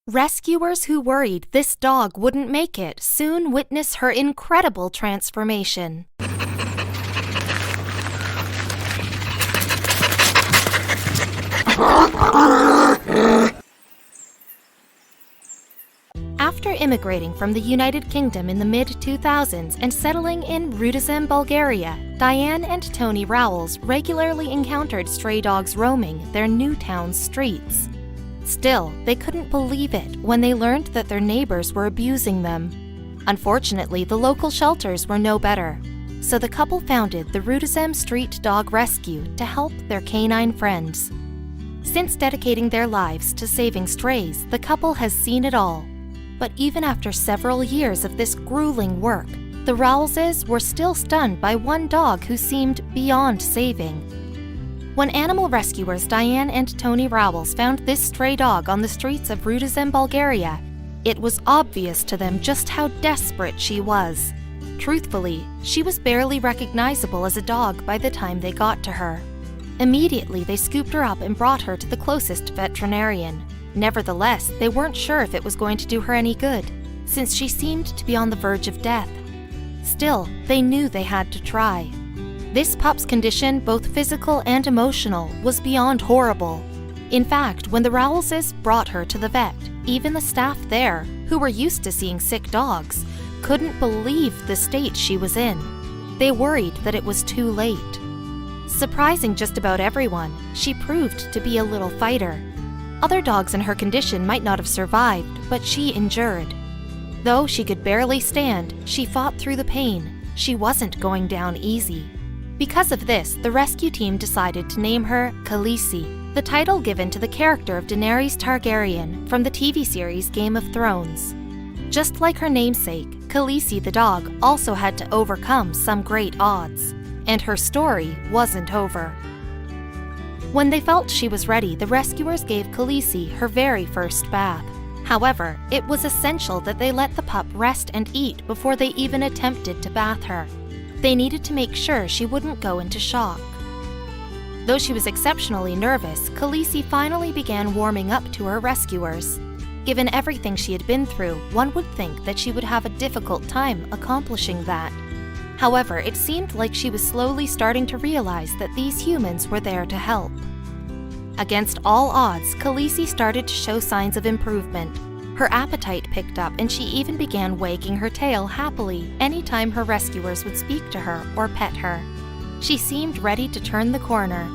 Rescuers who worried this dog wouldn't make it soon witness her incredible transformation. After immigrating from the United Kingdom in the mid-2000s and settling in Rudizem, Bulgaria, Diane and Tony Rowells regularly encountered stray dogs roaming their new town's streets. Still, they couldn't believe it when they learned that their neighbors were abusing them. Unfortunately, the local shelters were no better, so the couple founded the Rudizem Street Dog Rescue to help their canine friends. Since dedicating their lives to saving strays, the couple has seen it all. But even after several years of this grueling work, the Rowellses were still stunned by one dog who seemed beyond saving. When animal rescuers Diane and Tony Rowells found this stray dog on the streets of Rudizem, Bulgaria, it was obvious to them just how desperate she was. Truthfully, she was barely recognizable as a dog by the time they got to her. Immediately, they scooped her up and brought her to the closest veterinarian. Nevertheless, they weren't sure if it was going to do her any good, since she seemed to be on the verge of death. Still, they knew they had to try. This pup's condition, both physical and emotional, was beyond horrible. In fact, when the Rowellses brought her to the vet, even the staff there, who were used to seeing sick dogs, couldn't believe the state she was in. They worried that it was too late. Surprising just about everyone, she proved to be a little fighter. Other dogs in her condition might not have survived, but she endured. Though she could barely stand, she fought through the pain. She wasn't going down easy. Because of this, the rescue team decided to name her Khaleesi, the title given to the character of Daenerys Targaryen from the TV series Game of Thrones. Just like her namesake, Khaleesi the dog also had to overcome some great odds, and her story wasn't over. When they felt she was ready, the rescuers gave Khaleesi her very first bath. However, it was essential that they let the pup rest and eat before they even attempted to bath her. They needed to make sure she wouldn't go into shock. Though she was exceptionally nervous, Khaleesi finally began warming up to her rescuers. Given everything she had been through, one would think that she would have a difficult time accomplishing that. However, it seemed like she was slowly starting to realize that these humans were there to help. Against all odds, Khaleesi started to show signs of improvement. Her appetite picked up and she even began wagging her tail happily anytime her rescuers would speak to her or pet her. She seemed ready to turn the corner.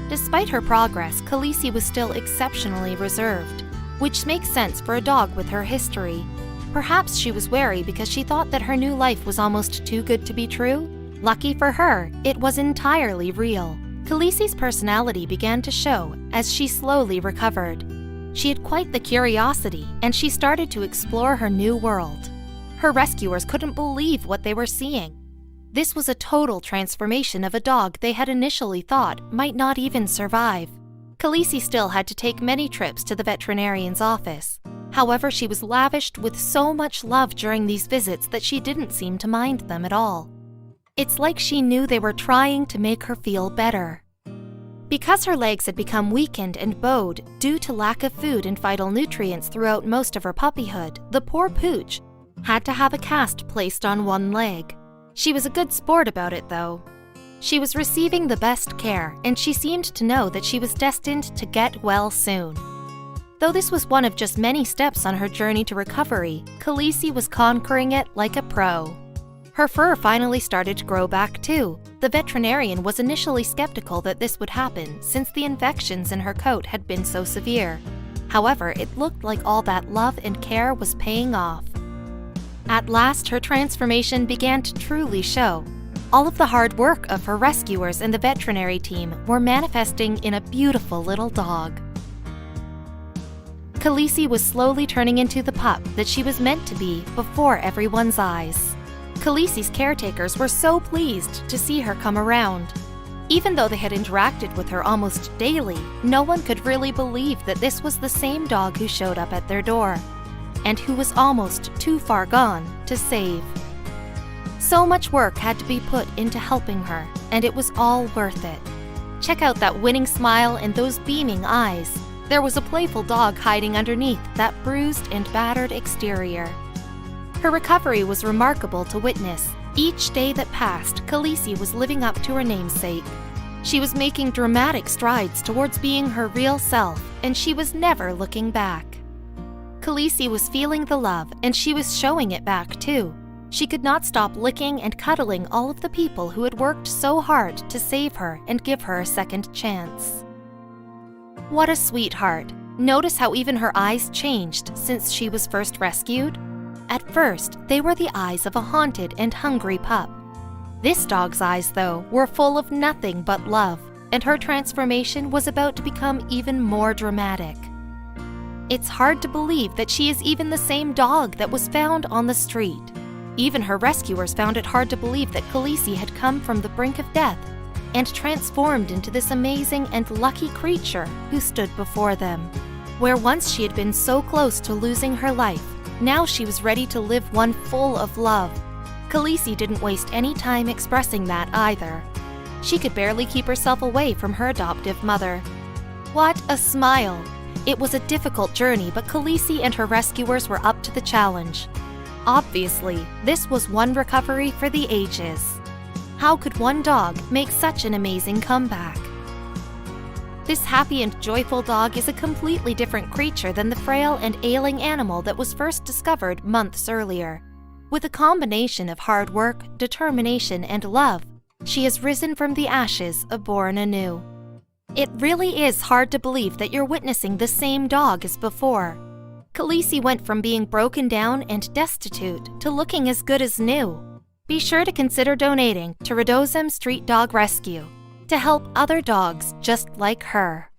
Despite her progress, Khaleesi was still exceptionally reserved, which makes sense for a dog with her history. Perhaps she was wary because she thought that her new life was almost too good to be true. Lucky for her, it was entirely real. Khaleesi's personality began to show as she slowly recovered. She had quite the curiosity, and she started to explore her new world. Her rescuers couldn't believe what they were seeing. This was a total transformation of a dog they had initially thought might not even survive. Khaleesi still had to take many trips to the veterinarian's office. However, she was lavished with so much love during these visits that she didn't seem to mind them at all. It's like she knew they were trying to make her feel better. Because her legs had become weakened and bowed due to lack of food and vital nutrients throughout most of her puppyhood, the poor pooch had to have a cast placed on one leg. She was a good sport about it, though. She was receiving the best care, and she seemed to know that she was destined to get well soon. Though this was one of just many steps on her journey to recovery, Khaleesi was conquering it like a pro. Her fur finally started to grow back too. The veterinarian was initially skeptical that this would happen since the infections in her coat had been so severe. However, it looked like all that love and care was paying off. At last, her transformation began to truly show. All of the hard work of her rescuers and the veterinary team were manifesting in a beautiful little dog. Khaleesi was slowly turning into the pup that she was meant to be before everyone's eyes. Khaleesi's caretakers were so pleased to see her come around. Even though they had interacted with her almost daily, no one could really believe that this was the same dog who showed up at their door, and who was almost too far gone to save. So much work had to be put into helping her, and it was all worth it. Check out that winning smile and those beaming eyes. There was a playful dog hiding underneath that bruised and battered exterior. Her recovery was remarkable to witness. Each day that passed, Khaleesi was living up to her namesake. She was making dramatic strides towards being her real self, and she was never looking back. Khaleesi was feeling the love, and she was showing it back too. She could not stop licking and cuddling all of the people who had worked so hard to save her and give her a second chance. What a sweetheart! Notice how even her eyes changed since she was first rescued? At first, they were the eyes of a haunted and hungry pup. This dog's eyes, though, were full of nothing but love, and her transformation was about to become even more dramatic. It's hard to believe that she is even the same dog that was found on the street. Even her rescuers found it hard to believe that Khaleesi had come from the brink of death and transformed into this amazing and lucky creature who stood before them. Where once she had been so close to losing her life, now she was ready to live one full of love. Khaleesi didn't waste any time expressing that either. She could barely keep herself away from her adoptive mother. What a smile! It was a difficult journey, but Khaleesi and her rescuers were up to the challenge. Obviously, this was one recovery for the ages. How could one dog make such an amazing comeback? This happy and joyful dog is a completely different creature than the frail and ailing animal that was first discovered months earlier. With a combination of hard work, determination, and love, she has risen from the ashes, born anew. It really is hard to believe that you're witnessing the same dog as before. Khaleesi went from being broken down and destitute to looking as good as new. Be sure to consider donating to Redozem Street Dog Rescue to help other dogs just like her.